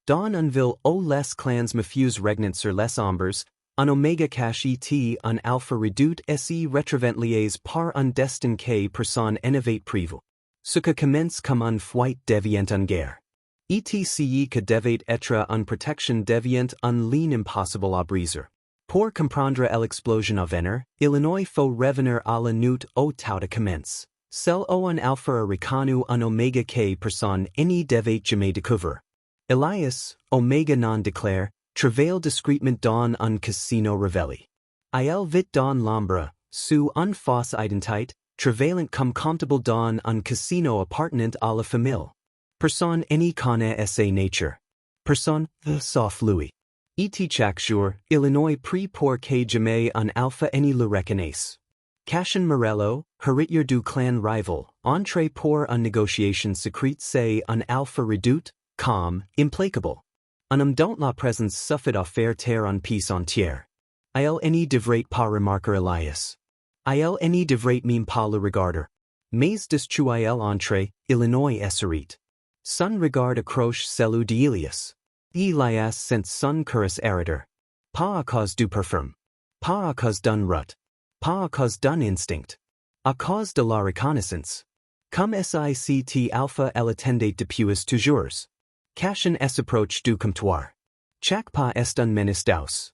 Don unville o les clans mafuse regnant sur les ombres, un omega cache et un alpha redoute se retrevent par un destin que personne innovate prévu. Ce que commence comme un fuite devient une guerre. Etc que devait être une protection devient un ligne impossible à briser. Pour comprendre l'explosion à venir, Illinois faut revenir à la nuit au tau de commence. Celle au un alpha a reconnu un omega que personne ne devait jamais découvrir. Elias, omega non déclare, travaille discrètement dans un casino révélé. Il vit dans l'ombre, sous une fausse identité, travaillant comme comptable dans un casino appartenant à la famille. Personne ne connaît sa nature. Personne, sauf lui. Et chaque jour, Illinois prie pour que jamais un alpha ne le reconnaisse. Cashin Morello, héritier du clan rival, entre pour une négociation secrète c'est un alpha redoute, calm, implacable. Un homme dont la présence suffit à faire taire un pays entière. Il ne devrait pas remarquer Elias. Il ne devrait même pas le regarder. Mais destruit entre, Illinois esserit. Son regard accroche celui d'Elias. Elias sent son curus error. Pas à cause du parfum. Pas à cause d'un rut. Pas à cause d'un instinct. À cause de la reconnaissance. Comme sict alpha elle attendait depuis toujours. Cashin approche du comptoir. Chaque pas est un menace d'aus.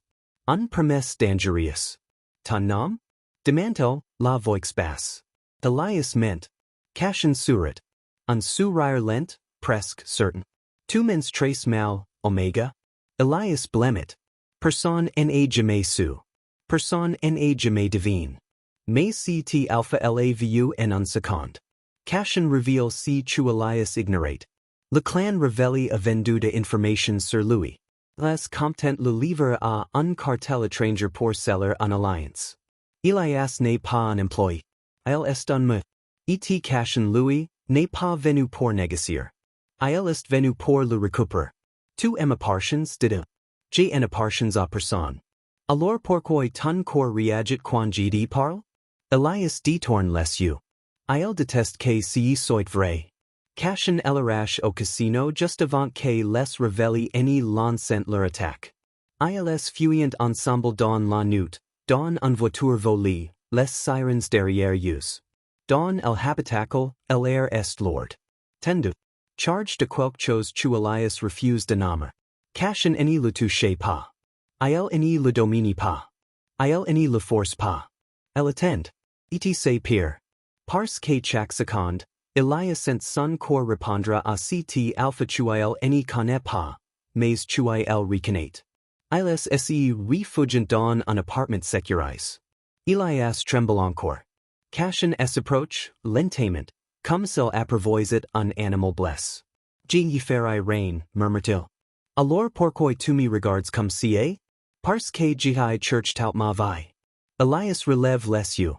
Un promesse dangereuse. Ton nom? Demande la voix basse. Elias ment. Cashin sourit. Un sourire lent, presque certain. Tu mens trace mal, omega? Elias blêmit. Personne n'a jamais su. Personne n'a jamais devine. Mais ct alpha la vu en un seconde. Cashin reveal si tu Elias ignorate. Le clan révélé a vendu de information sur lui. Les comptent le livre à un cartel étranger pour seller en alliance. Elias n'est pas un employé. Il est un me. Et Cashin lui, n'est pas venu pour négocier. Il est venu pour le récupérer. Tu m'appartiens de J n'appartiens à personne. Alors pourquoi ton corps réagit quand je dis parle? Elias détourne les yeux. Il déteste que ce soit vrai. Cashin l'arrache au casino juste avant que les révèle ne lancent leur attaque. Ils fuyant ensemble dans la nuit, dans une voiture volée, les sirens derrière eux. Dans el habitacle, l'air est lourd. Tendu. Charge de quelque chose tu Elias refuse de nommer. Cashin ne le touche pas. Il ne le domine pas. Il ne le force pas. Elle attend. Et pire. Parce que chaque seconde, Elias sent son corps répondra à ct alpha tu il ne connaît pas, mais tu il reconnaît. Ils se refugient dans un appartement sécurisé. Elias tremble encore. Cashin s'approche, lentement, comme s'il apprivoisait un animal blessé. Je y ferai rien, murmure-t-il. Alors pourquoi tu me regardes comme ça? Parce que je church tout ma vie. Elias relève les yeux.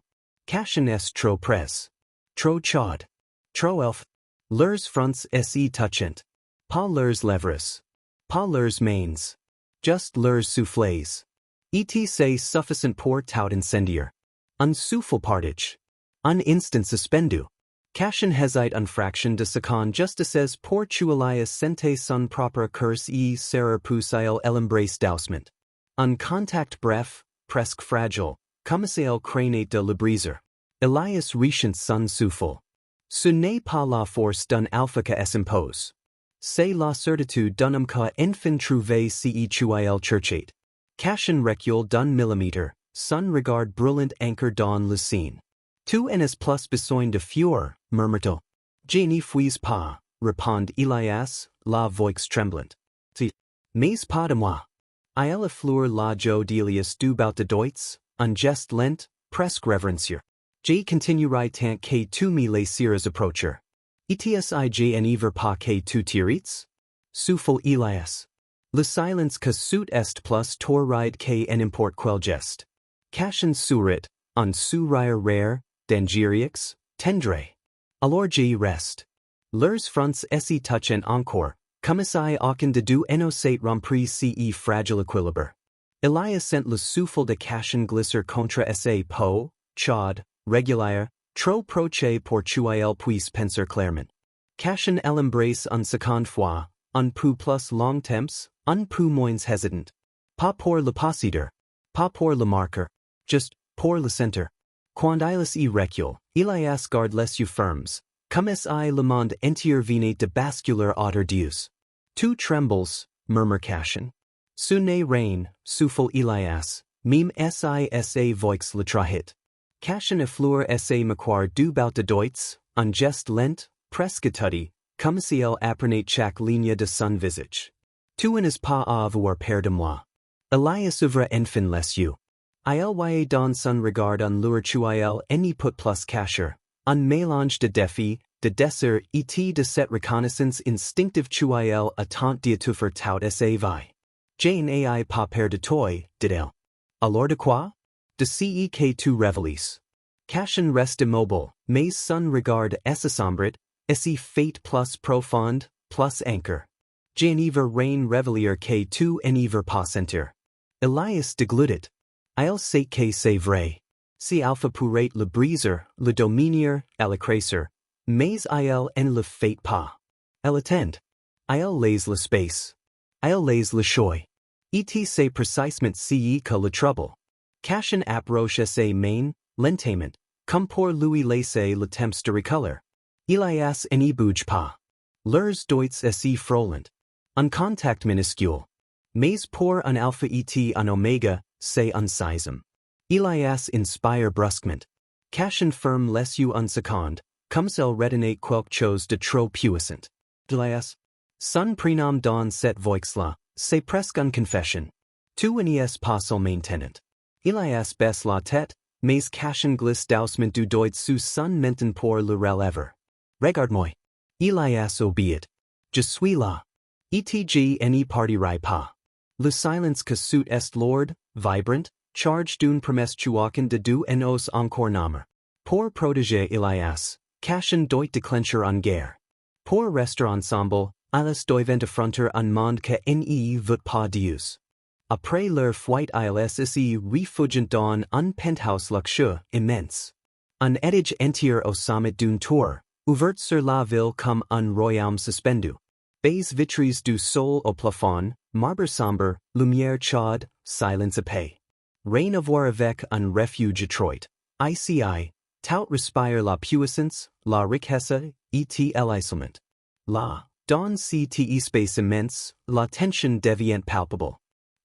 Cashin est trop près. Trop chaud. Trop elf. Leurs fronts se touchant. Pas leurs lèvres. Pas leurs mains. Just leurs souffles. C'est suffisant pour tout incendier. Un souffle partage. Un instant suspendu. Cashin hésite une fraction de seconde juste as pour tu Elias sente son propre curse et serrer poussile l'embrace doucement. Un contact bref, presque fragile, comme s'il craignait de le briser. Elias rechante son souffle. Ce n'est pas la force d'un alpha que s'impose. C'est la certitude d'un homme que enfin trouvé ce tu il cherchait. Cashin recule d'un millimètre, son regard brûlant anchor dans le scène. Tu n'as plus besoin de fuir, murmure-t-il. Je ne fuis pas, répond Elias, la voix tremblante. Mais pas de moi. Il effleure la joie d'Elias du bout de doigts, un geste lent, presque révérencieux. Je continuerai tant que tu me laisseras approcher. Je n'enivre pas que tu tirites? Souffle Elias. Le silence que soute est plus torride que n'importe quel geste. Cashin sourit, un sourire rare, dangereux, tendre. Alors je reste. Leurs fronts se touchent encore, comme si aucun de deux n'osait rompre ce fragile équilibre. Elias sent le souffle de Cashin glisser contre sa peau, chaude, régulière, trop proche pour tu il puisse penser clairement. Cashin l'embrace une seconde fois, un pu plus long temps, un pu moins hesitant. Pas pour le possider. Pas pour le marquer. Just, pour le center. Quand ilus e recule, ilias garde les yeux fermes, comme si le monde entier venait de basculer autre Deus. Tu trembles, murmure Cashin. Ce n'est rien, souffle Ilias, meme sisa voix le trahit. Cashin effleur sa macquart du bout de doits, un geste lent, presque tutty, comme si elle apprenait chaque ligne de son visage. Tu n'es pas à avoir peur de moi. Elias ouvre enfin les yeux. Il voyait dans son regard un lueur chuil ni put plus cacher, un mélange de défi, de désir et de cette reconnaissance instinctive chuil attente d'étouffer tout sa vie. Jane ai pas peur de toi, dit-elle. Alors de quoi? De ce que tu révélis. Cashin reste immobile, mais son regard est sombre, et fate plus profonde, plus anchor. Je n'iver rien révéler que tu n'iver pas sentir. Elias deglutit. Il sait que c'est vrai. Si alpha pourrait le briser, le dominer, l'écraser, mais il en le fait pas. Elle attend. Il laisse l'espace. Il laisse le choix. Et c'est précisément ce que le trouble. Cashin approche ses mains, lentement, comme pour lui laisser le temps de reculer. Ilias n'y bouge pas. Leurs doigts si frôlant. Un contact minuscule. Mais pour un alpha et un oméga, c'est un schisme. Ilias inspire brusquement. Cashin ferme les yeux un seconde, comme s'il retenait quelque chose de trop puissant. Ilias. Son prénom dans cette voix-là, c'est presque une confession. Tu n'es pas seulement tenant. Ilias baisse la tête, mais Cashin glisse doucement du doigt sous son menton pour le relever. Regarde-moi. Ilias obéit. Je suis là. Etg n'y partirai pas. Le silence que soute est lourd, vibrant, chargé d'une promesse chuaken de deux nos encore nommer. Pour protéger Ilias, Cashin doit déclencher en guerre. Pour rester ensemble, ils doivent affronter un monde que n'y veut pas Deus. Après leur fuite ils s'y réfugient dans un penthouse luxueux immense. Un étage entier au sommet d'une tour, ouverte sur la ville comme un royaume suspendu. Baies vitres du sol au plafond, marbre sombre, lumière chaude, silence épais. Rien à voir avec un refuge étroit. ICI, tout respire la puissance, la richesse, et l'isolement. Là, dans cet espace immense, la tension devient palpable.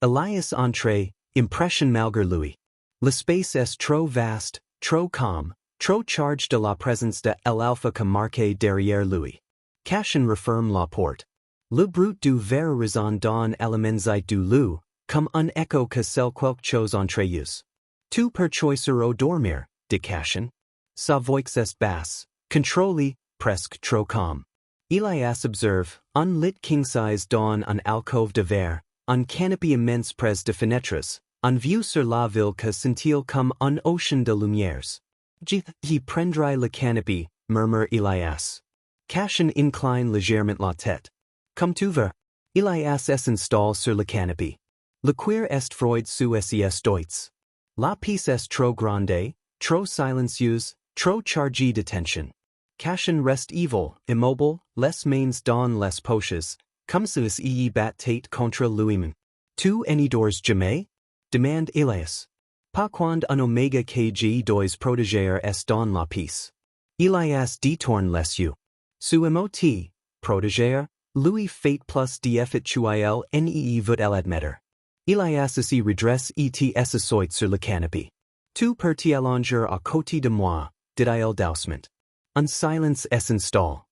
Elias entre, impression malgré lui. L'espace est trop vaste, trop calme, trop chargé de la présence de l'alpha que marqué derrière lui. Cashin referme la porte. Le bruit du verre résonne dans l'élément du lieu, comme un écho que c'est quelque chose entre eux. Tu peux choisir au dormir, dit Cashin. Sa voix est basse, contrôlée, presque trop calme. Elias observe, un lit king-size dans un alcôve de verre, un canopy immense près de fenêtres, un vue sur la ville que scintille comme un ocean de lumières. Je prendrai le canopy, murmure Elias. Cashin incline légèrement la tête. Comme tu veux. Elias s'installe sur le canopy. Le cuir est froid sous ses doigts. La pièce est trop grande, trop silencieuse, trop chargée de tension. Cashin reste evil, immobile, les mains dans les poches, comme s'il y battait contre lui-même. Tu n'y dors jamais? Demande Elias. Pas quand un oméga kg dois protéger est dans la pièce. Elias détourne les yeux. Su emoti, protéger, lui fait plus d'effet chuil n'y veut l'admettre. Elias s'y redresse et s'assoit sur le canopy. Tu peux t'allonger à côté de moi, dit-il doucement. Un silence s'installe.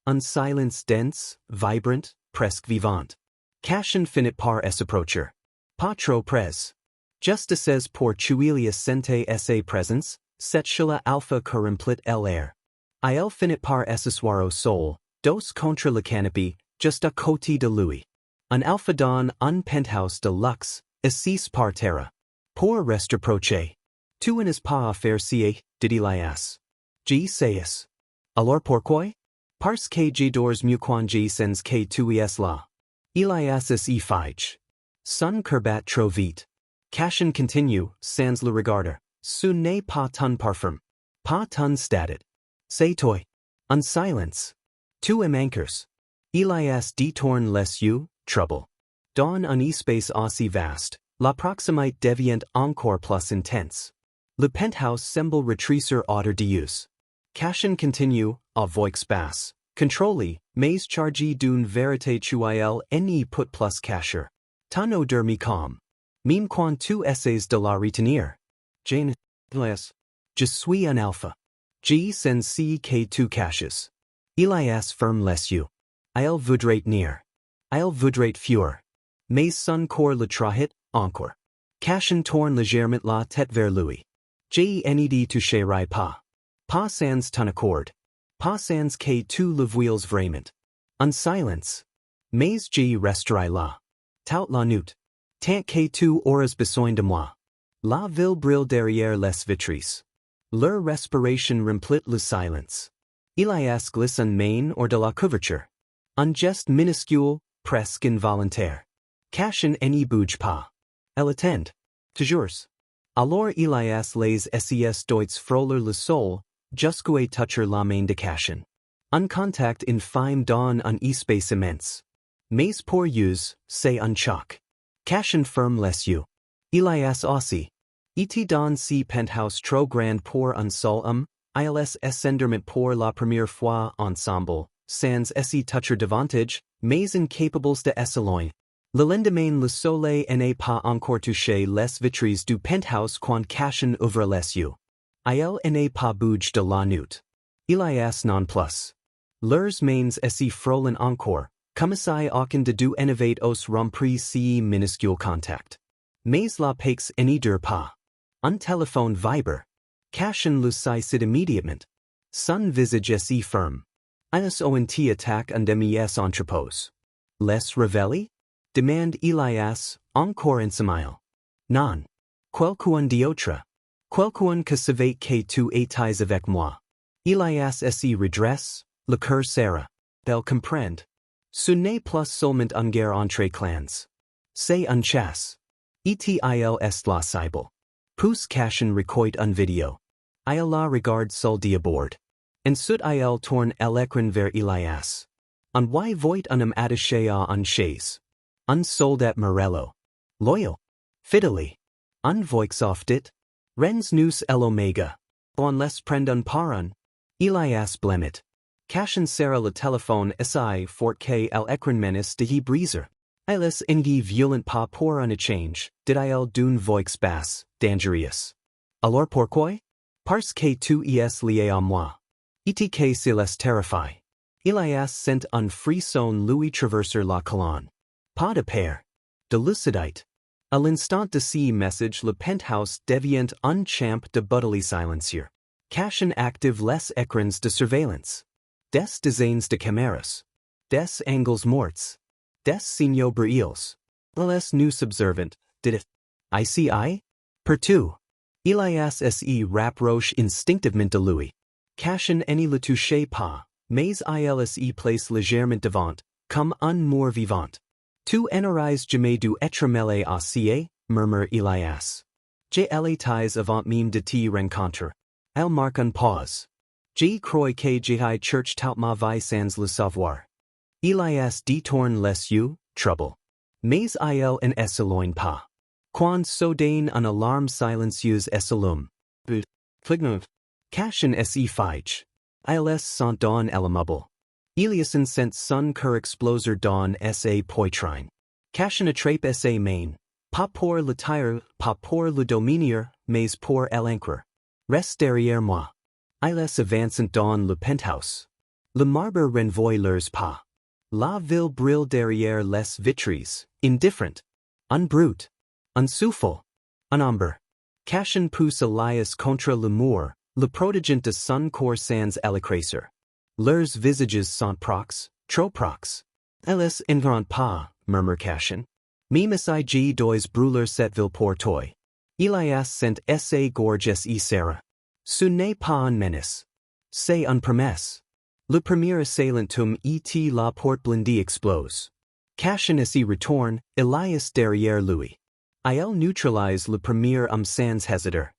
Un silence dense, vibrant, presque vivant. Cashin finit par s'approcher. Pas trop près. Juste assez pour chuilias sente sa présence, cette chula alpha que remplit l'air. Il finit par s'asseoir au sol, dos contre le canopy, juste à côté de lui. Un alpha dans un penthouse de luxe, assis par terre. Pour rester proche. Tu n'es pas à faire ci, dit Elias. J sais. Alors pourquoi? Parce que j'adores mieux quand je sens que tu es là. Elias y fige. Son cœur bat trop vite. Cashin continue, sans le regarder. Ce n'est pas ton parfum. Pas ton status. C'est toi. Un silence. Tu manques. Elias détourne les yeux, trouble. Dans un espace aussi vaste, la proximité devient encore plus intense. Le penthouse semble rétrécir autour d'eux. Cashin continue, à voix basse, contrôlé, mais chargé d'une vérité tuelle n'y put plus cacher. Tano dormi calme. Même quand tu essaies de la retenir. Jane, Elias. Je suis un alpha. G sen si que tu caches. Elias ferme les yeux. Il voudrait tenir. Il voudrait fuir. Mais son corps le trahit, encore. Cashin tourne légèrement la tête vers lui. J ned toucherai pas. Pas sans ton accord. Pas sans que tu le voies vraiment. Un silence. Mais J resterai là. Tout la nuit. Tant que tu auras besoin de moi. La ville brille derrière les vitres. Leur respiration remplit le silence. Elias glisse en main hors de la couverture. Un geste minuscule, presque involontaire. Cashin n'y bouge pas. Elle attend. Toujours. Alors Elias les ses doigts frôler le sol, jusqu'à toucher la main de Cashin. Un contact infime dans un espace immense. Mais pour eux, c'est un choc. Cashin ferme les yeux. Elias aussi. Et dans si penthouse trop grand pour un seul homme, ils ascenderment pour la première fois ensemble, sans essayer toucher davantage, mais incapables de s'éloigner. Le lendemain le soleil n'est pas encore touché les vitres du penthouse quand Cashin ouvre les yeux. Il n'est pas bouge de la nuit. Elias non plus. Leurs mains s'y frôlent encore, comme si aucun de deux n'avait os rompre si minuscule contact. Mais la paix n'y dure pas. Un téléphone vibre. Cashin le saisit immédiatement. Son visage si ferme. Ils ont attaque un demi entrepose. Les réveille? Demande Elias, encore un smile. Non. Quelqu'un d'autre. Quelqu'un que savait que tu étais avec moi. Elias s'y redresse, le cœur serra. Elle comprend. Ce n'est plus seulement une guerre entre clans. C'est une chasse. Il est la cible. Pousse Cashin recueille une vidéo. Il la regarde seul d'abord. Ensuite il tourne l'écran vers Elias. On y voit un homme attaché à une chaise. Un soldat Morello. Loyal. Fidèle. Un voix soft dit. Rens nous l'oméga. On les prend un par un. Elias blêmit. Cashin serra le téléphone si fort que l'écran menace de y briser. Ils n'y violent pas pour un échange, dit-il d'une voix basse, dangereuse. Alors pourquoi? Parce que tu es lié à moi. Et que cela terrifie. Elias sent un frisson lui traverser la colonne. Pas de peur. De lucidité. À l'instant de ce message le penthouse devient un champ de bataille silencieux. Cashin active les écrans de surveillance. Des dizaines de caméras. Des angles morts. Des signaux brillants. Les nous observant, dit it. ICI? Partout. Elias se rapproche instinctivement de lui. Cashin n'y le touche pas, mais il se place légèrement devant, comme un mort vivant. Tu n'aurais jamais dû être mêlé à ci, murmure Elias. J'ai l'étais avant même de te rencontrer. Elle marque une pause. Je crois que j'ai church tout ma vie sans le savoir. Elias détourne les yeux, trouble. Mais il ne s'éloigne pas. Quand soudain une alarme silencieuse s'allume. But, clignove. Cashin se fige. Ils sont dans l'immeuble. Eliason sent son cœur exploser dans sa poitrine. Cashin attrape sa main. Pas pour le tirer, pas pour le dominer, mais pour l'ancrer. Reste derrière moi. Ils avancent dans le penthouse. Le marbre renvoie leurs pas. La ville brille derrière les vitres, indifferent. Un brut. Un souffle. Un ombre. Cashin pousse Elias contre le mur, le protégeant de son corps sans l'écraser. Leurs visages sont prox, trop prox. Ils n'ignorent pas, murmure Cashin. Même si je dois brûler cette ville pour toi. Elias sent sa gorge se serra. Ce n'est pas une menace. C'est une promesse. Le premier assailantum et la porte blindée explose. Cashin se retourne, Elias derrière lui. Il neutralise le premier homme sans hésiter.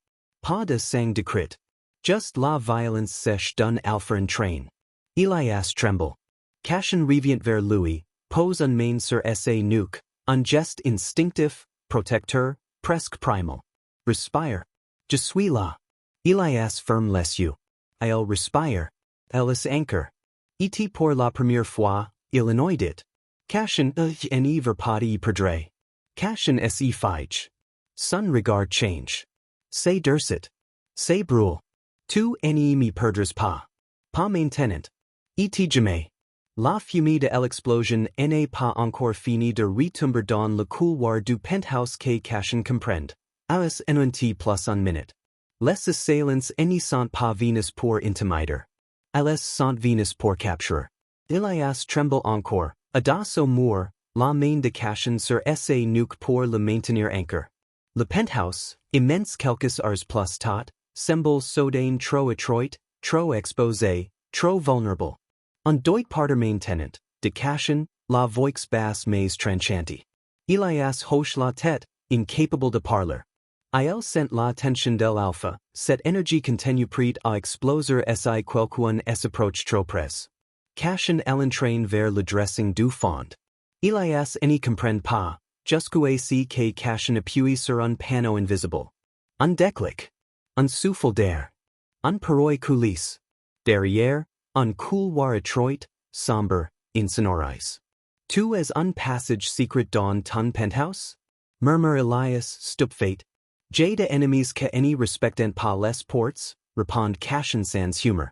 Pas de sang de crit. Just la violence sèche d'un alpha en train. Elias tremble. Cashen revient vers lui, pose un main sur sa nuque, un geste instinctif, protecteur, presque primal. Respire. Je suis là. Elias ferme les yeux. Il respire. Ellis anchor. Et pour la première fois, il anoidit. Cashen ne ver pas y perdre. Cashen se fige. Son regard change. C'est durcit. C'est brûle. Tu ne me perdras pas. Pas maintenant. Et jamais. La fumée de l'explosion n'est pas encore finie de retomber dans le couloir du penthouse que Cashen comprend. Alice en plus en minute. Les assaillants ne sont pas venus pour intimider. Elles sont venus pour capturer. Elias tremble encore, audace au mur, la main de Cashen sur sa nuque pour le maintenir anchor. Le penthouse, immense quelques heures plus tard, semble soudain trop étroit, trop exposé, trop vulnérable. On doit partir maintenant, de Cashen, la voix basse mais tranchante. Elias hoche la tête, incapable de parler. Il sent la tension de l'alpha, cette énergie continue prête à exploser si quelqu'un s'approche trop près. Cashen l'entraîne vers le dressing du fond. Elias n'y comprend pas, jusqu'à ce que Cashen appuie sur un panneau invisible. Un déclic. Un souffle d'air. Un paroi coulisse. Derrière, un couloir étroit, sombre, insonorise. Tu es un passage secret dans ton penthouse? Murmure Elias, stupéfait. J'ai de ennemis que ne respectent pas les portes, répond Cashen sans humor.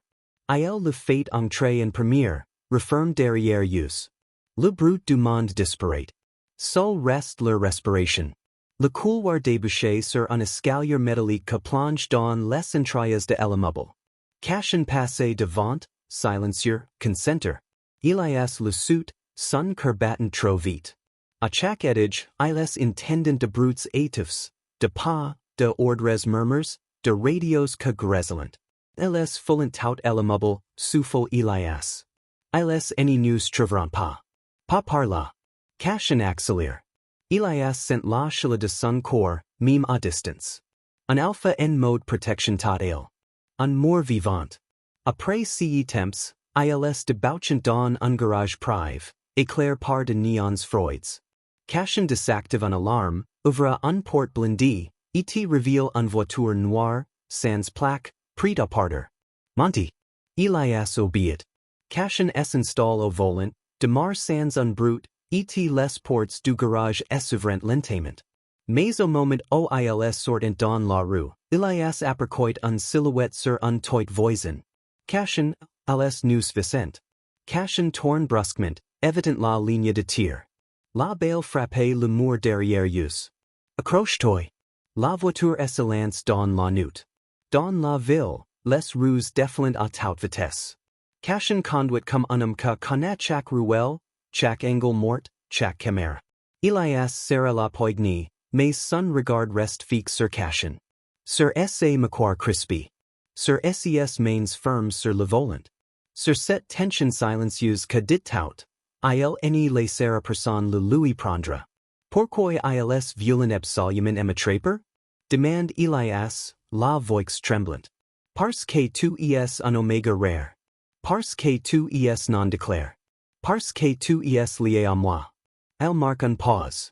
Il le fait entrer en première, referme derrière eux. Le brute du monde disparaît. Seul reste leur respiration. Le couloir débouché sur un escalier métallique que plonge dans les entrailles de l'immeuble. Cashen passe devant, silencieux, concentre. Elias le soothe, son cœur battant trop vite. À chaque étage, ils intendent de brutes étouffes, de pas, de ordres murmures, de radios que grésillant. Ils foulant tout l'immeuble, souffle Elias. Ils ne nous trouveront pas. Pas par là. Cashen accélère. Elias sent la chaleur de son corps, même à distance. Un alpha en mode protection total. Un mort vivant. Après ces temps, ils debouchent dans un garage privé, éclairé par de néons froids. Cashen désactive un alarme, ouvre un porte blindée, et révèle une voiture noire, sans plaque, prête à partir. Monty. Elias obéit. Cashen s'installe au volant, démarre sans un bruit, et les portes du garage s'ouvrent lentement. Mais au moment où ils sortent dans la rue, Elias aperçoit une silhouette sur un toit voisin. Cashen, als nous Vicent. Cashen tourne brusquement, évitant la ligne de tir. La balle frappe le mur derrière eux. Accroche-toi. La voiture se lance dans la nuit. Dans la ville, les rues défilent à toute vitesse. Cashen conduit comme un homme que connaît chaque ruelle, chaque angle mort, chaque caméra. Elias serre la poignée, mais son regard reste fixe sur Cashen. Sur sa mâchoire crispée. Sur ses mains fermes sur le volant. Sur cette tension silencieuse que dit tout, il ne laissera personne le lui prendre. Pourquoi ils violent absolument m'attraper? Demande Elias, la voix tremblante. Parce que tu es un oméga rare. Parce que tu es non déclaré. Parce que tu es lié à moi. Elle marque une pause.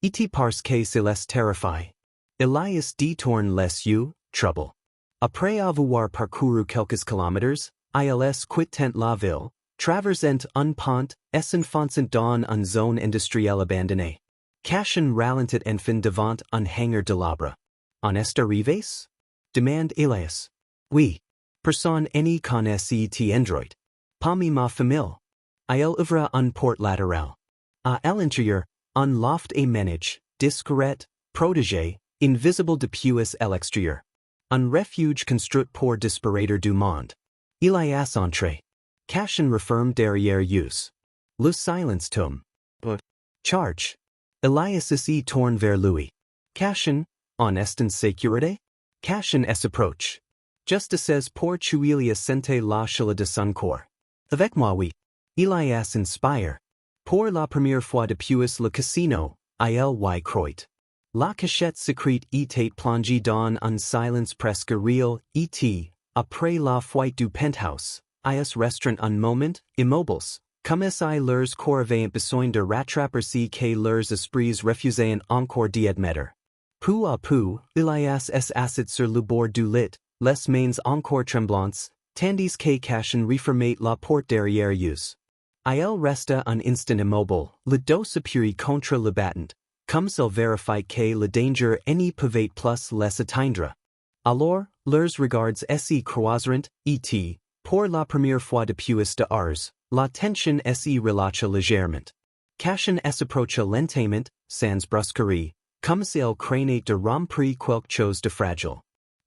Et parce que se les terrifie. Elias détourne les yeux, trouble. Après avoir parcouru quelques kilomètres, ils quittent la ville, traversent un pont, s'enfoncent dans une zone industrielle abandonnée. Cashen ralentit enfin devant un hangar de l'arbre. En est arrivés? Demande Elias. Oui. Personne ne connaît cet endroit. Parmi ma famille. Il ouvre un porte latérale. À l'intérieur, un loft et ménage, discret, protégé, invisible depuis l'extérieur. Un refuge construit pour disparaître du monde. Elias entre. Cashen referme derrière eux. Le silence tombe. Charge. Elias s'y tourne vers lui. Cashen, en est en sécurité? Cashen s'approche. Justices pour tuer sente la chaleur de son corps. Avec moi oui. Elias inspire. Pour la première fois depuis le casino, il croit. La cachette secrète était plongée dans un silence presque réel, et après la fuite du penthouse, is restreint un moment, immobiles, comme si leurs corps avaient besoin de rattraper que leurs esprits refusaient encore d'admettre. Peu à peu, Elias s assis sur le bord du lit, les mains encore tremblantes, tandis que Cashin refermait la porte derrière eux. Il resta un instant immobile, le dos appuyé contre le battant, comme s'il vérifiait que le danger n'y pouvait plus les atteindre. Alors, leurs regards s'y croiseront, et, pour la première fois depuis de ars, la tension s'y relâcha légèrement. Cashin s'approcha lentement, sans brusquerie, comme s'il craignait de rompre quelque chose de fragile.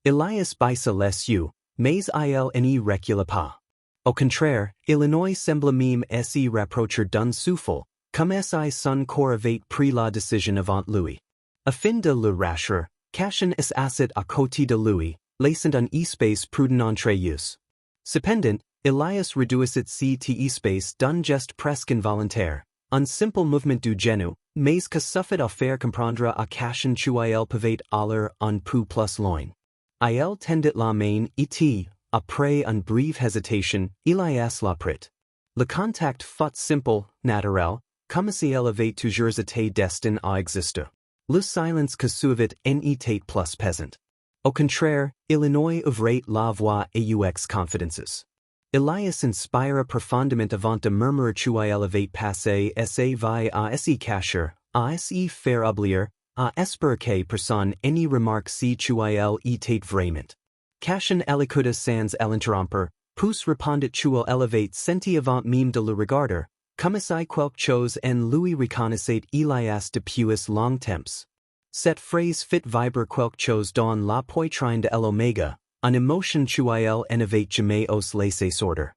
Elias baissa les yeux, mais il n'y recula pas. Au contraire, Illinois semble même s'y rapprocher d'un souffle, comme si son corps avait pris la décision avant lui. Afin de le rassurer, Cashin s'assit à côté de lui, laissant un espace prudent entre eux. Cependant, Elias réduisit cet espace d'un geste presque involontaire, un simple mouvement du genou, mais que suffit à faire comprendre à Cashin qu'il pouvait aller un peu plus loin. Il tendit la main et, après une brève hésitation, Elias la prit. Le contact fut simple, naturel, comme si elle avait toujours été destinée à exister. Le silence que suivit n'était plus pesant. Au contraire, Illinois ouvrait la voix aux confidences. Elias inspira profondément avant de murmurer qu'il avait passé sa vie à s'y cacher, à s'y faire oublier, à espérer que personne n'y remarque si qu'il était vraiment. Cashin l'écouta sans l'interrompre, puis répondit qu'il avait senti avant même de le regarder, comme si quelque chose en lui reconnaissait Elias depuis long temps. Cette phrase fit vibrer quelque chose dans la poitrine de l'Oméga, une émotion qu'il n'avait jamais osé laisser sortir.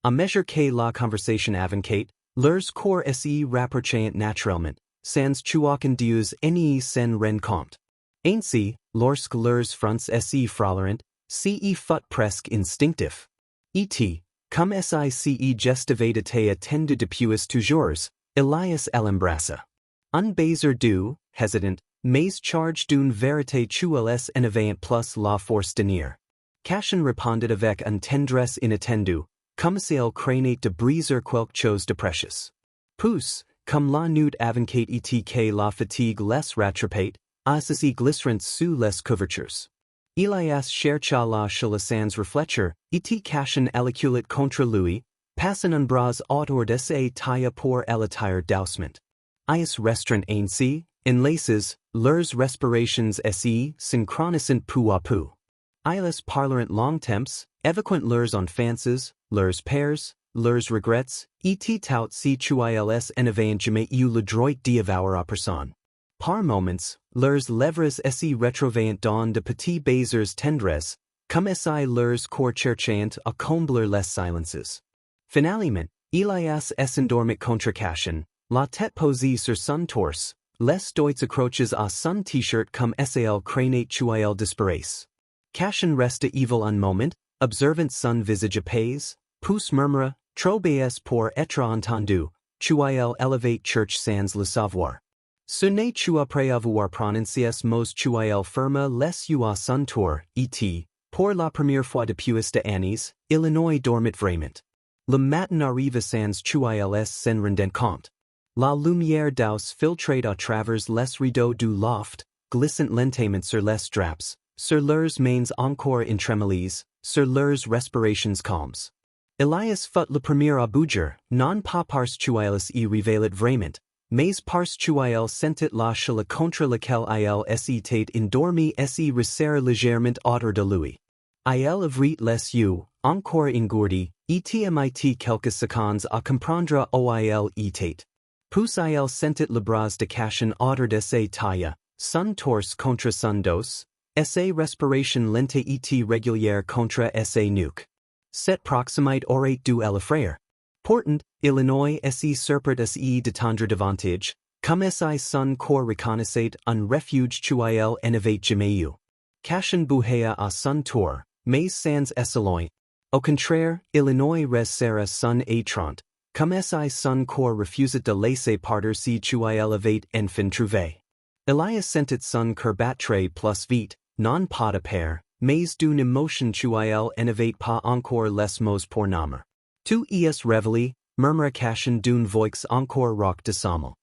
À mesure que la conversation avançait, leurs corps s'y rapprochaient naturellement, sans qu'aucun d'eux n'y s'en rende compte. Ainsi, lorsque leurs fronts s'y frôlèrent, c'y fut presque instinctif. Et, comme si geste avait été attendu depuis toujours, Elias l'embrassa. Un baiser doux, hésitant, mais chargé d'une vérité qu'il n'avait plus la force de nier. Cashin répondit avec une tendresse inattendue, comme s'il craignait de briser quelque chose de précieux. Puis, comme la nuit avançait et que la fatigue les rattrapait, s'y glisserant sous les couvertures. Elias chercha la chose sans réfléchir, et Cashin l'éculit contre lui, passant un bras autour de sa taille pour l'étirer doucement. Is restreint ainsi, enlaces, leurs respirations s'y synchronisant peu à peu. Ils parleront longtemps, évoquant leurs enfances, leurs peurs, leurs regrets, et tout si qu'ils n'avaient jamais eu le droit d'y avoir à personne. Par moments, leurs lèvres s'y retrouvaient dans de petits baisers tendres, comme si leurs corps cherchaient à combler les silences. Finalement, Elias s'endormit contre Cashin, la tête posée sur son torse, les doigts accrochés à son t-shirt comme s'il craignait qu'il disparaisse. Cashin resta evil un moment, observant son visage apaisé, puis murmura, trop bas pour être entendu, qu'il élevait church sans le savoir. Ce n'est qu'après avoir prononcé ce mot qu'il ferma les yeux à son tour, et, pour la première fois depuis des années, Illinois dormit vraiment. Le matin arriva sans qu'il s'en rendait compte. La lumière douce filtrait à travers les rideaux du loft, glissant lentement sur les draps, sur leurs mains encore intrémolies, sur leurs respirations calmes. Elias fut le premier à bouger, non pas parce qu'il y révélait vraiment, mais parce qu'il sentit la chaleur contre laquelle il était endormi s'y resserre légèrement autour de lui. Il ouvrit les yeux, encore engourdi, et mit quelques secondes à comprendre où il était. Puis il sentit le bras de Cashin autour de sa taille, son torse contre son dos, sa respiration lente et régulière contre sa nuque. Cette proximité aurait dû l'effrayer. Pourtant, Illinois s'y surprit s'y détendre davantage, comme si son corps reconnaissait un refuge qu'il n'avait jamais eu. Cashin bougeait à son tour, mais sans s'éloigner. Au contraire, Illinois resserra son étreinte, comme si son corps refusait de laisser partir si qu'il avait enfin trouvé. Elias sentit son cœur battre plus vite, non pas de peur, mais d'une émotion qu'il n'avait pas encore les mots pour nommer. Tu es réveillé, murmura cashin d'une voix encore rock de samal.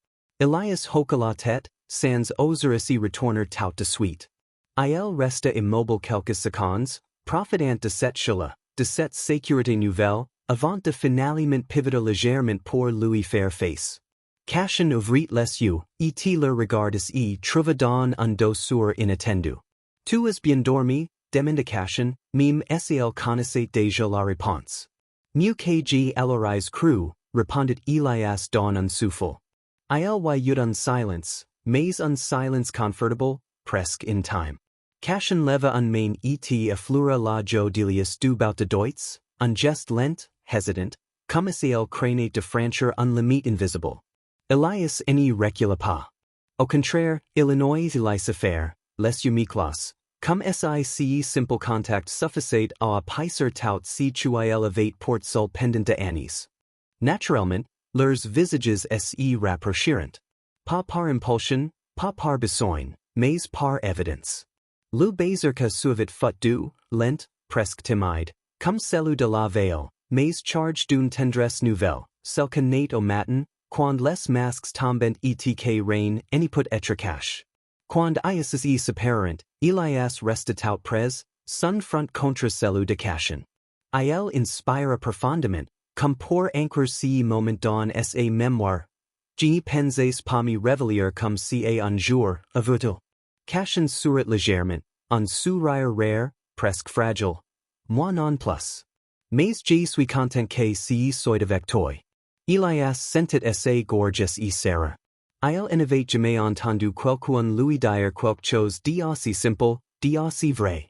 Elias hoca la tête, sans oser y retourner tout de suite. Il resta immobile quelques secondes, profitant de cette sécurité nouvelle, avant de finalement pivoter légèrement pour lui faire face. Cashin ouvrit les yeux, et le regardas y trouva dans un douceur inattendue. Tu es bien dormi, demanda Cashin, même si elle connaissait déjà la réponse. Mieux que je l'aurais cru, répondit Elias dans un souffle. Il y eut un silence, mais un silence confortable, presque in time. Cashin leva un main et effleura la joie d'Elias du bout de doigts, un geste lent, hesitant, comme si elle craignait de franchir un limite invisible. Elias n'y recula pas. Au contraire, il ne laissa faire, les yeux mi-clos, comme si simple contact suffisait à apaiser tout si tu avait pour sol pendant de années. Naturellement, leurs visages se rapprochirent. Pas par impulsion, pas par besoin, mais par évidence. Le baiser que suivit fut doux, lent, presque timide, comme celui de la veille, mais chargé d'une tendresse nouvelle, celle que naît au matin, quand les masques tombent et que rain n'y peut être caché. Quand Isis y séparent, Elias resta tout près, son front contre celui de Cashin. Il inspira profondément, comme pour ancrer si moment dans sa mémoire. Je pensais pas me réveiller comme si un jour, avoué. Cashin sourit légèrement, un sourire rare, presque fragile. Moi non plus. Mais je suis content que si soit avec toi. Elias sentit sa gorgeous et serre. Il n'avait jamais entendu quelqu'un lui dire quelque chose d'aussi simple, d'aussi vrai.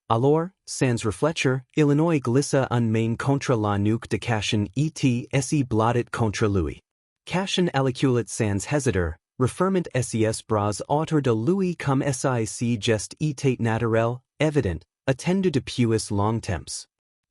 Alors, sans réfléchir, il en glissa un main contre la nuque de Cashin et se blottit contre lui. Cashin aliculit sans hésiter, refermant ses bras autour de lui comme si geste était naturel, évident, attendu depuis longtemps.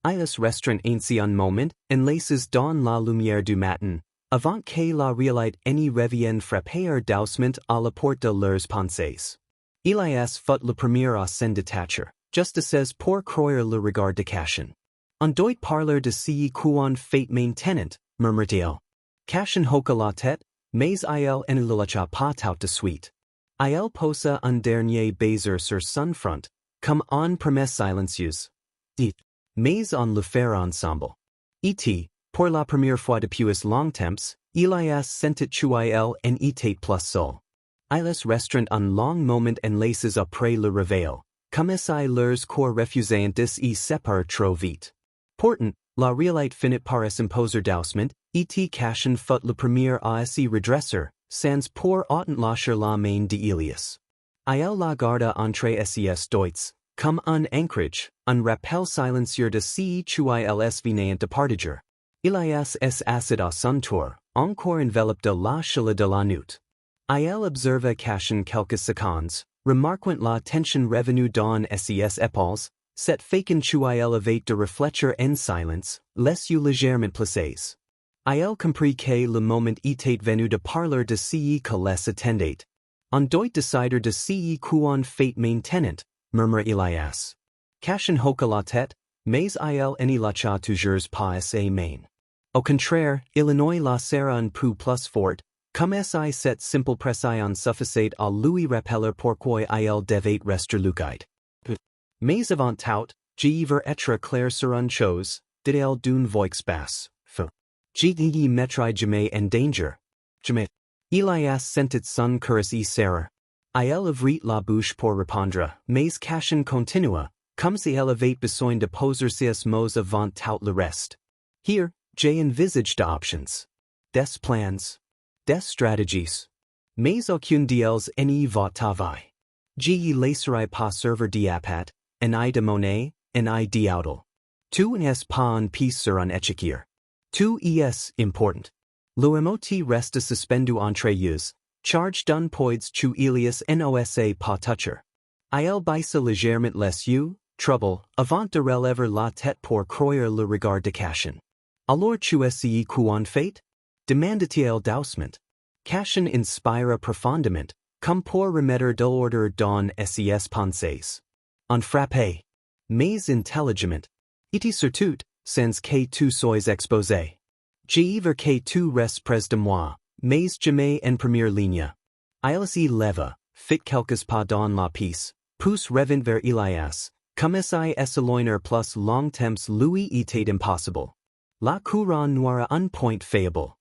Ilis restreint ainsi un moment, enlaces dans la lumière du matin, avant que la réalité n'y revienne frapper doucement à la porte de leurs pensées. Elias fut le premier à s'en détacher, juste assez pour croire le regard de Cashin. On doit parler de si qu'on fait maintenant, murmura-t-il. Cashin hoca la tête, mais il ne le lâcha pas tout de suite. Il posa un dernier baiser sur son front, comme en promesse silencieuse. Dit. Mais on le faire ensemble. Et, pour la première fois depuis longtemps, Elias sentit qu'il en était plus seul. Ils restreint un long moment enlacés après le réveil, comme si leurs corps refusaient de se séparer trop vite. Pourtant, la réalité finit par s'imposer doucement, et Cashin fut le premier à se redresser, sans pour autant lâcher la main d'Elias. Il la garda entre ses doigts, comme un ancrage, un rappel silencieux de si tu ils venait de partager. Elias assit à son tour, encore enveloppé de la chaleur de la nuit. Il observa Cashin quelques secondes, remarquant la tension revenue dans ses épaules, cette façon tu avait de réfléchir en silence, les yeux légèrement plissés. Il comprit que le moment était venu de parler de si que les attendait. On doit décider de si qu'on fait maintenant, murmura Elias. Cashin hoca la tête, mais il n'y lâcha toujours pas sa main. Au contraire, il en la serra un peu plus fort, comme si cette simple pression suffisait à lui rappeler pourquoi il devait rester lucide. Mais avant tout, je veux être clair sur une chose, dit-il d'une voix basse. Je n'y mettrai jamais en danger. Jamais. Elias sentit son cœur y serrer. Il ouvrit la bouche pour répondre, mais Cashin continua, comme si elle avait besoin de poser ses mots avant tout le reste. Here, j'ai envisagé d'options. Des plans. Des stratégies. Mais aucune d'elles n'y va travailler. Je y laisserai pas servir d'appât, ni de monnaie, ni d'idole. Tu n'es pas un piece sur un échiquier. Tu es important. Le mot reste suspendu entre yeux, charge d'un poids tu Elias nosa pas toucher. Il baissa légèrement les yeux, trouble, avant de relever la tête pour croire le regard de Cashin. Alors tu sais qu'on fait? Demanda-t-il doucement. Cashin inspira profondément, comme pour remettre de l'ordre dans ses pensées. On frappé. Mais intelligemment. Et surtout, sans que tu sois exposé. J'ivre que tu res pres de moi, mais jamais en première ligne. Ils y leva, fit quelques pas dans la piece, pousse revint vers Elias, comme si esseloiner plus long temps lui était impossible. La couronne noire un point faible.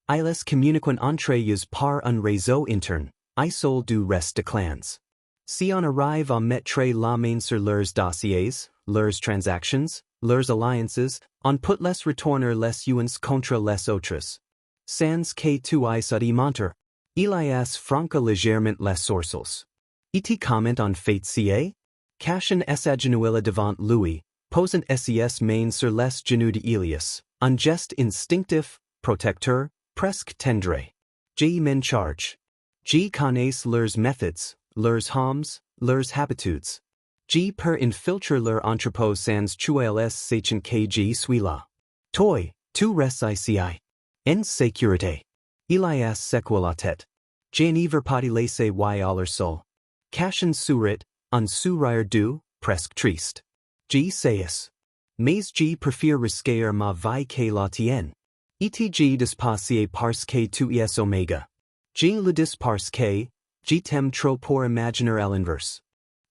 Ils communiquent entre eux par un réseau interne, isole du reste de clans. Si on arrive à mettre la main sur leurs dossiers, leurs transactions, leurs alliances, on peut les retourner les unes contre les autres. Sans que tu ailles à y mentir. Elias franca légèrement les sourcils. Et comment on fait ca? Cachant sa genuelle devant lui, posant ses mains sur les genoux de Elias, un geste instinctif, protecteur, presque tendre. J men charge. J connaissent leurs méthodes, leurs hommes, leurs habitudes. J per infiltrer leur entrepôt sans tuiles sachant que J suis là. Toi, tu res ici. En sécurité. Elias secoua la tête. J n'ivre pas de laisser y à leur sol. Cachant sourit, un sourire doux, presque triste. J sais. Mais J préfère risquer ma vie que la tienne. Et J dispassier parce que tu es oméga. J le dis parce que, J t'aime trop pour imaginer à l'inverse.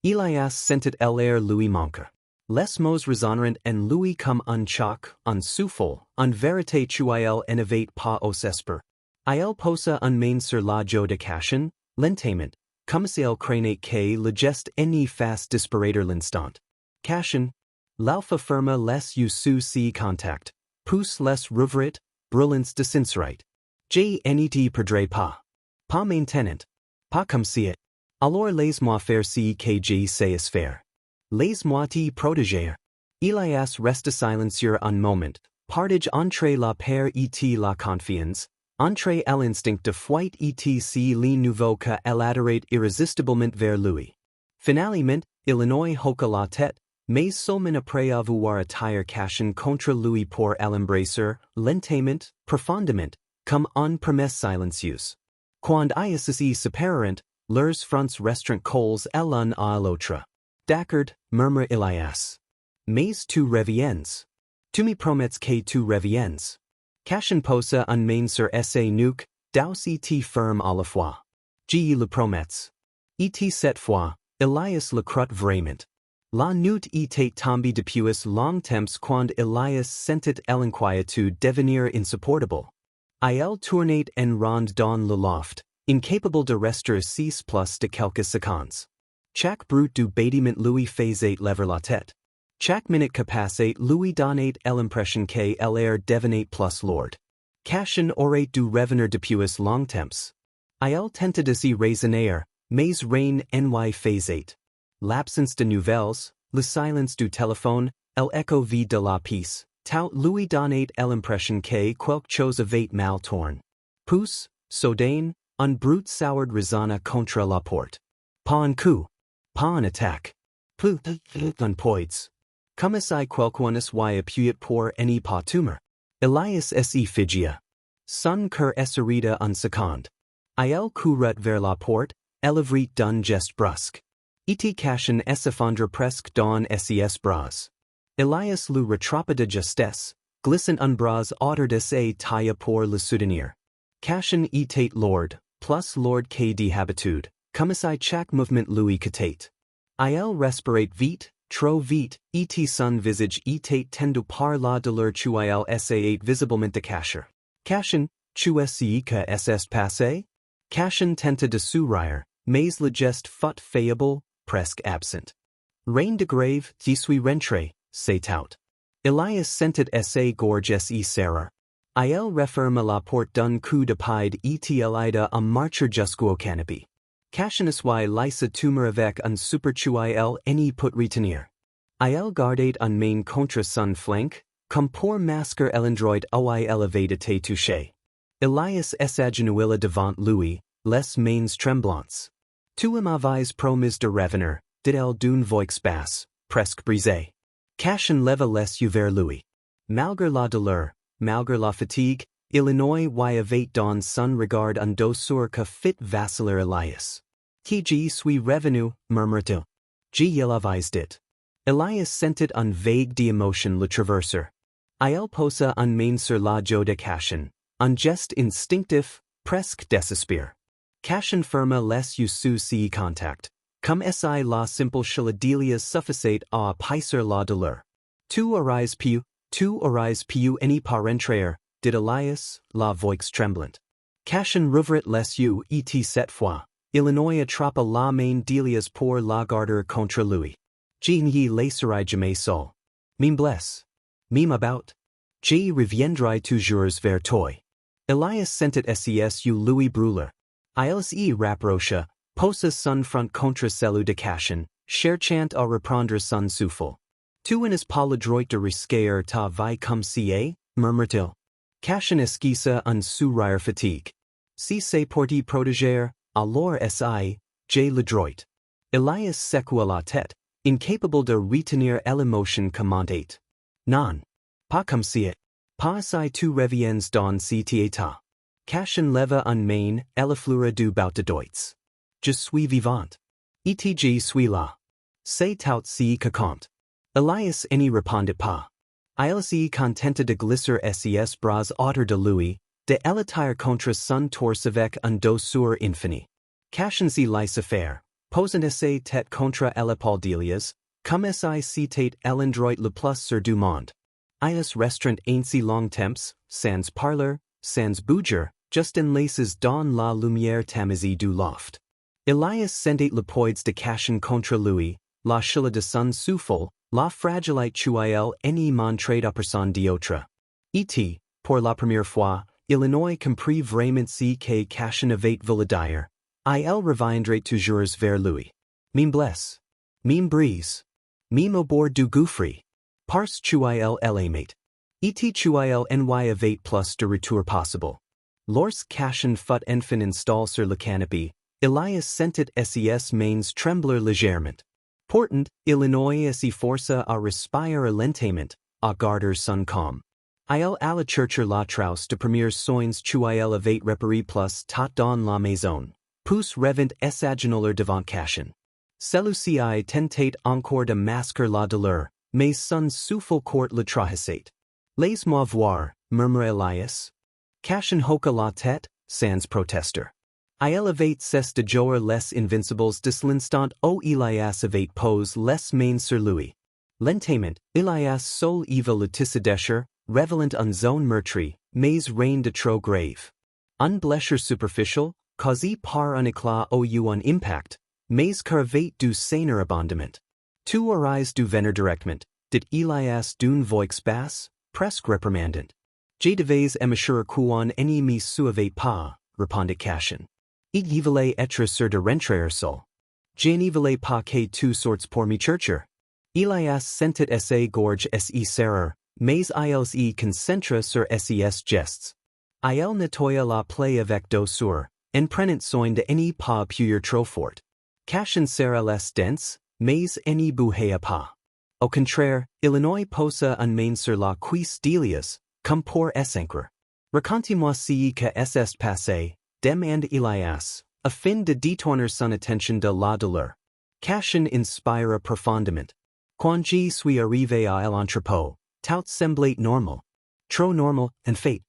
Elias sentit l'air lui manque. Les mots résonnèrent en lui comme un choc, un souffle, en vérité tuiel n'avait pas au esper. Il posa un main sur la joue de Cachan, lentement, comme s'il craignait que le geste n'y fasse disparaître l'instant. Cachan, l'alpha ferma les yeux sous si contact, pousse les rouvrit, brûlants de sincérité. J n'et perdrait pas. Pas maintenant. Pas comme si it. Alors laisse-moi faire ce que J sais faire. Laisse-moi te protéger. Elias resta silencieux un moment, partage entre la peur et la confiance, entre l'instinct de fuite et si les nouveau que elle adorait irrésistiblement vers lui. Finalement, Illinois hocha la tête, mais seulement après avoir attiré Cachan contre lui pour l'embrasser, lentement, profondément, comme un promesse silencieuse. Quand ils se séparèrent, leurs fronts restrent cols l'un à l'autre. D'accord, murmura Elias. Mais tu reviens. Tu me promets que tu reviens. Cachan posa un main sur sa nuque, d'aussi et ferme à la fois. Je le promets. Et cette fois, Elias le croit vraiment. La nuit était tombée depuis long temps quand Elias sentit l'inquiétude devenir insupportable. Il tournait en rond dans le loft, incapable de rester assis plus de quelques secondes. Chaque brut du bâtiment lui faisait lever la tête. Chaque minute que passait lui donnait l'impression que l'air devenait plus lourd. Cachan aurait dû revenir depuis longtemps. Il tenta de s'y raisonner, mais rien n'y faisait. L'absence de nouvelles, le silence du téléphone, l'écho vide de la pièce, tout lui donnait l'impression que quelque chose avait mal tourné. Puis, soudain, un brut sourd résonna contre la porte. Pas un coup. Pas une attaque. Plus un poids. Comme si quelqu'un y appuyait pour n'y pas tumeur. Elias s'y figia. Son cœur s'arrêta un seconde. Il courait vers la porte, ouvrit d'un geste brusque. Et Cachan s'effondra presque dans ses bras. Elias le rattrapa de justesse, glissant un bras autour de sa taille pour le soutenir. Cachan était lourd, plus lourd que d'habitude. Comme si chaque mouvement lui quittait. Il respirait vite, trop vite, et son visage était tendu par la douleur il essayait visiblement de cacher. Cachan, tu sais que s'est passé? Cachan tenta de sourire, mais le geste fut faible, presque absent. Rien de grave, j'y suis rentré, c'est tout. Elias sentit sa gorge y serrer. Il referma la porte d'un coup de pied et l'aida à marcher jusqu'au canapé. Cachan y laissa tumeur avec un superchuil n'y put retenir. Il gardait un main contre son flanc, comme pour masquer l'endroit où il avait été touché. Elias s'agenouilla devant lui, les mains tremblantes. Tu m'avais promis de revenir, dit-elle d'une voix basse, presque brisée. Cachan leva les yeux vers lui. Malgré la douleur, malgré la fatigue, Illinois y avait dans son regard un douceur que fit vaciller Elias. Qui j'y suis revenu, murmura-t-il. J'y l'avais dit. Elias sentit un vague d'émotion le traverser. Il posa un main sur la jo de cashin, un geste instinctif, presque désespéré. Cashin firma les yeux si contact, comme si la simple chiladelias suffisate à paiser la douleur. Tu aurais pu any par entrer, dit Elias, la voix tremblante. Cashin rouvrit les yeux et cette fois, Illinois attrapa la main d'Elias pour la garder contre lui. Je n'y laisserai jamais seul. Meme bless. Meme about. Je reviendrai toujours vers toi. Elias sentit ses Louis brûler. Ils y rapprocha, posa son front contre celui de Cashin, cherchant à reprendre son souffle. Tu n'es pas le droit de risquer ta vie comme si murmure-t-il. Cashin esquissa un sourire fatigue. Si c'est pour te protéger, alors j'ai le droit. Elias secoua la tête, incapable de retenir l'émotion commandate. Non. Pas comme si. Pas si tu reviens dans cet état. Cashin leva un main, eleflura du bout de Deutz. Je suis vivant. Et je suis là. C'est tout si que compte. Elias n'y répondit pas. Il s'y contenta de glisser ses bras autour de lui, de l'étire contre son torse avec un douceur infinie. Cashin s'y laissa faire, posant ses tête contre l'épaule d'Elias, comme si c'était l'endroit le plus sûr du monde. Is restaurant ainsi long temps, sans parler, sans bouger, just en laisses dans la lumière tamisée du loft. Elias sentait le poids de Cashin contre lui, la chila de son souffle, la fragilité chuil n'y montrait à personne d'autre. Et, pour la première fois, Illinois comprit vraiment si que Cashin avait voulu dire. Il reviendrait toujours vers lui. Meme bless. Meme brise. Meme au bord du gouffre. Parce chuil l'aimait. Et chuil n'y avait plus de retour possible. Lorsque Cashin fut enfin installé sur la canopée, Elias sentit ses mains trembler légèrement. Pourtant, Illinois s'y força à respirer lentement, à garder son calme. Il alla chercher la trousse de premiers soins chuil avait repéré plus tôt dans la maison, pousse revint s'agenouiller devant Cashin. Celui-ci tentait encore de masquer la douleur, mais son souffle court le trahissait. Laisse-moi voir, murmura Elias. Cashin hocha la tête, sans protester. Il avait cessé de jouer les invincibles de l'instant où Elias avait posé les mains sur lui. Lentement, Elias seul eva le tissadesher, révélant une zone meurtrie, mais rien de trop grave. Une blessure superficielle, causée par un éclat ou un impact, mais qu'avait du saigner abondamment. Tu aurais du venir directement, dit Elias d'une voix basse, presque réprimandante. Je devais m'assurer qu'un ennemi suivait pas, répondit Cashin. Il voulait être sûr de rentrer seul. Je n'y voulais pas que tu sortes pour me chercher. Elias sentit sa gorge se serrer, mais il s'y concentra sur ses gestes. Il nettoya la plaie avec douceur, en prenant soin de n'y pas appuyer trop fort. Cashin serra les dents, mais n'y bougeait pas. Au contraire, Illinois posa une main sur la cuisse d'Elias, comme pour s'ancrer. Racontez-moi ce que s'est passé, demande Elias, afin de détourner son attention de la douleur. Cashin inspira profondément. Quand je suis arrivé à l'entrepôt, tout semblait normal. Trop normal, en fait.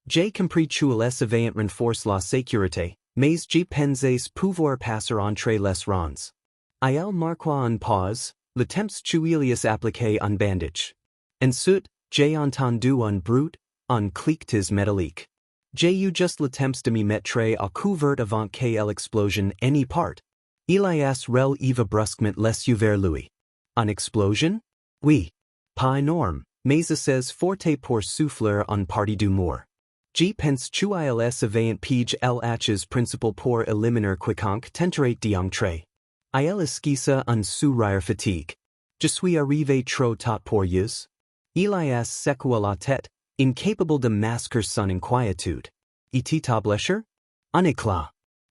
J'ai compris que les avaient renforce la sécurité, mais je pensais pouvoir passer entre les rangs. Il marqua une pause, le temps qu'Elias appliquait un bandage. Ensuite, j'ai entendu un bruit, un cliquetis métallique. J'ai eu juste le temps de me mettre à couvert avant que l'explosion n'y parte. Elias releva brusquement les yeux vers lui. Une explosion? Oui. Pas énorme, mais assez forte pour souffler une partie d'humour. Je pense qu'il avait pige l'h's principal pour éliminer quiconque tenterait d'y entrer. Il esquissa un sourire fatigue. Je suis arrivé trop tôt pour vous. Elias secoua la tête, incapable de masquer son inquiétude. Et ta blessure? Un éclat.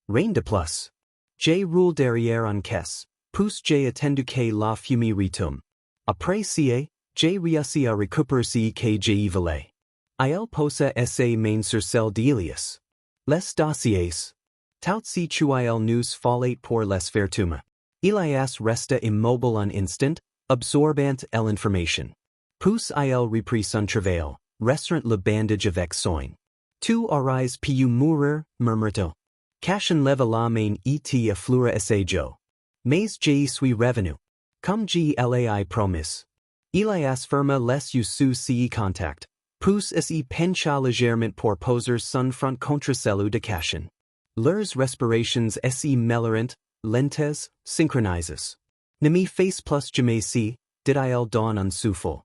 Rien de plus. J'ai roulé derrière une caisse, puis j'ai attendu que la fumée retombe. Après ça, j'ai réussi à récupérer ce que j'ai volé. Il posa ses mains sur celle d'Elias. Les dossiers. Tout ce qu'il nous fallait pour les faire tomber. Elias resta immobile un instant, absorbant l'information. Pousse il repris son travail, restaurant le bandage avec soin. Tu aurais pu mourir, murmure-t-il. Cashin leva la main et affleura essayo. Mais je suis revenu. Comme je l'ai promis. Elias ferma les yeux sous contact. Pousse se pencha légèrement pour poser son front contre celui de Cashin. Leurs respirations se melorant, lentes, synchronizes. Ne me face plus jamais si, dit-il dans un souffle.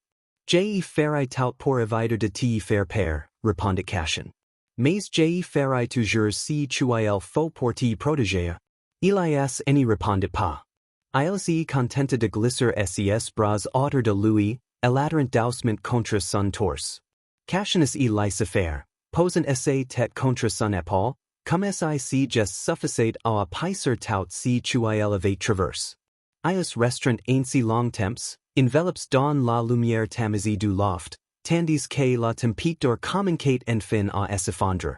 Je ferai tout pour éviter de te faire peur, répondit Cashin. Mais je ferai toujours si tu il faut pour te protéger. Elias n'y répondit pas. Il se contenta de glisser ses bras autour de lui, elaterant doucement contre son torse. Cashin se laissa faire, posant sa tête contre son épaule, comme si just suffisait à apaiser tout si tu il avait traverse. Ius restaurant ainsi longtemps, enveloppes dans la lumière tamisée du loft, tandis que la tempête d'or communicate enfin à s'effondrer.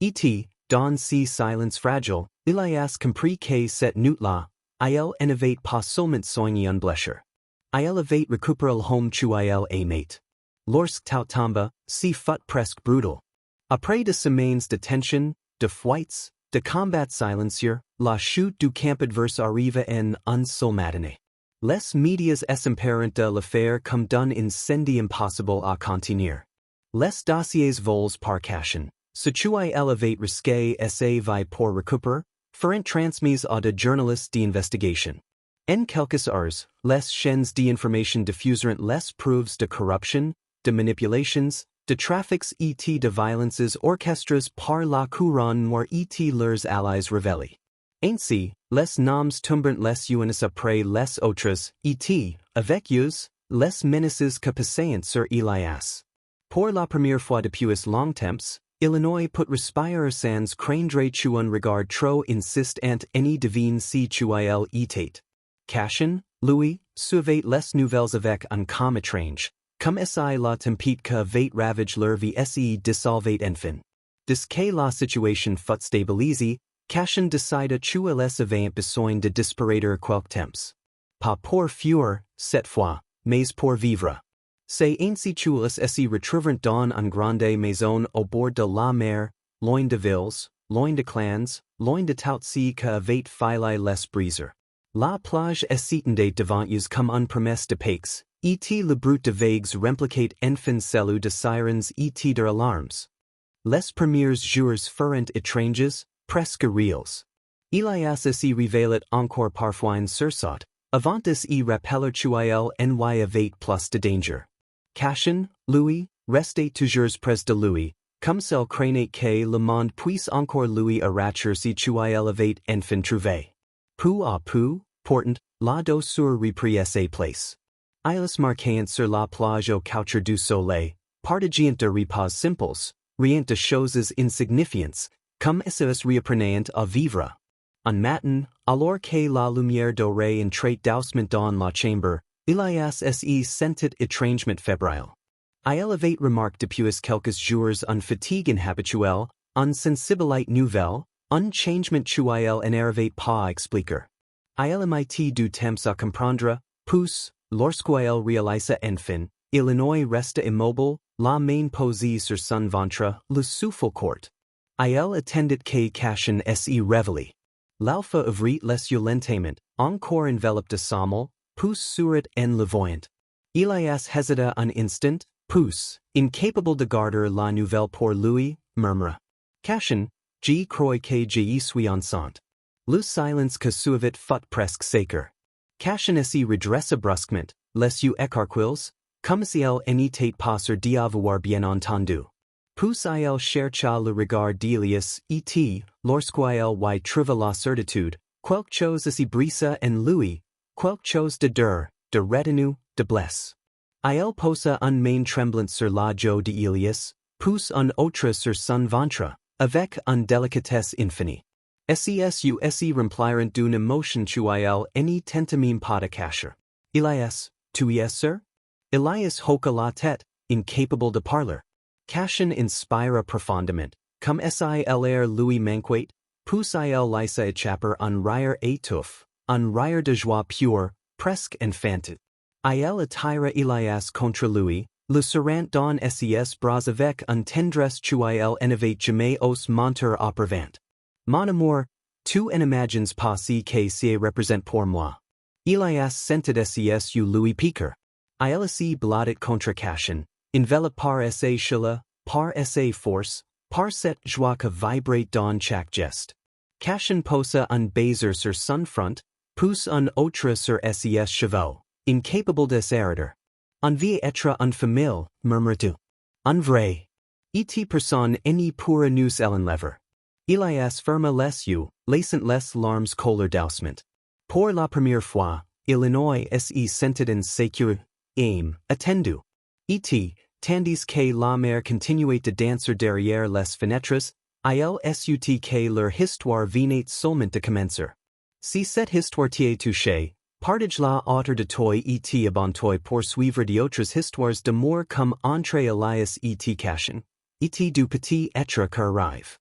Et, dans si silence fragile, Elias comprit que cette nuit-là, il n'avait pas seulement soigné un blessure. Il avait récupéré le home tu il aimait. Lorsque tout tomba, si fut presque brutal. Après de semaines de tension, de fuites, de combats silencieux, la chute du camp adverse arriva en un seul matinée. Les médias espèrent de le faire comme d'un incendie impossible à contenir. Les dossiers vols par Cashin, ce tu il avait risqué sa vie pour récupérer, furent transmis à de journalistes d'investigation. En quelques heures, les chaînes d'information diffuseront les preuves de corruption, de manipulations, de trafics et de violences orchestrées par la couronne noire et leurs alliés révélés. Ainsi, les noms tombent les unes après les autres, et, avec eux, les menaces que passaient sur Elias. Pour la première fois depuis longtemps, Illinois put respirer sans craindre tu un regard trop insistant any devine si tu il était. Cashin, lui, suivait les nouvelles avec un calme étrange, comme si la tempête que avait ravagé leur vie se dissolvait enfin. Dès que la situation fut stabilisée, Cashin décida tu les avait besoin de disparaître quelque temps. Pas pour fuir, cette fois, mais pour vivre. C'est ainsi tu les se retrouvant dans une grande maison au bord de la mer, loin de villes, loin de clans, loin de tout ce que avait filé les briser. La plage s'étendait devant eux comme une promesse de paix, et le bruit de vagues replicate enfin celui de sirens et de alarmes. Les premiers jours furent étranges, presque réels. Elias se révélait encore parfois un sursaut, avant de se rappeler tu il n'y avait plus de danger. Cashin, lui, restait toujours près de lui, comme s'il craignait que le monde puisse encore lui arracher si tu il avait enfin trouvé. Peu à peu, pourtant, la douceur reprit sa place. Ils marquaient sur la plage au coucher du soleil, partageant de repas simples, riant de choses insignifiantes, comme ils reapprenaient à vivre. Un matin, alors que la lumière dorée entrait doucement dans la chambre, Elias se sentit étrangement fébrile. Il avait remarqué depuis quelques jours une fatigue inhabituelle, une sensibilité nouvelle, un changement tu il n'arrivait pas à expliquer. Il mit du temps à comprendre, puis, lorsqu'il réalisa enfin, Illinois resta immobile, la main posée sur son ventre, le souffle court. Il attendit que Cashin se réveille. L'alpha ouvrit les yeux lentement, encore enveloppé de sommeil, puis sourit en le voyant. Elias hésita un instant, puis, incapable de garder la nouvelle pour lui, murmura. Cashin, je crois que je suis enceinte. Le silence que suivit fut presque sacré. Cashin se redressa brusquement, les yeux écarquillés, comme si elle n'était pas sûre d'y avoir bien entendu. Puis il chercha le regard d'Elias et, lorsqu'il y trouva la certitude, quelque chose se brisa en lui, quelque chose de dur, de retenu, de blesse. Il posa une main tremblante sur la joue d'Elias, puis une autre sur son ventre, avec une délicatesse infinie. Ses remplirent d'une émotion tu il n'y tentait même pas de cacher. Elias, tu y es sûr? Elias hocha la tête, incapable de parler. Cashin inspira profondément, comme si l'air lui manquait, puis il laissa échapper un rire étouffe, un rire de joie pure, presque infantile. Il attira Elias contre lui, le serant don ses bras avec un tendresse il innovate jamais os monter auprevant. Mon amour, tu n'imagines pas ce que ça représente pour moi. Elias sentit ses u Louis Piquer. Il se blottit contre Cashin, enveloppé par sa chila, par sa force, par cette joie que vibrate dans chaque geste. Cashin posa un baiser sur son front, pousse un autre sur ses cheveux, incapable de s'arrêter. Un vie être un famille, murmure-tu. Un vrai. Et personne n'est pour nous l'enlever. Elias ferma les yeux, laissant les larmes couler doucement. Pour la première fois, Illinois se sentit en sécurité, attendu. Et, tandis que la mère continuait de danser derrière les fenêtres, il sut que leur histoire venait seulement de commencer. Si cette histoire t'y touché, partage la autre de toi et abonne-toi pour suivre d'autres histoires d'amour comme entre Elias et Cashin. Et du petit être qu'arrive.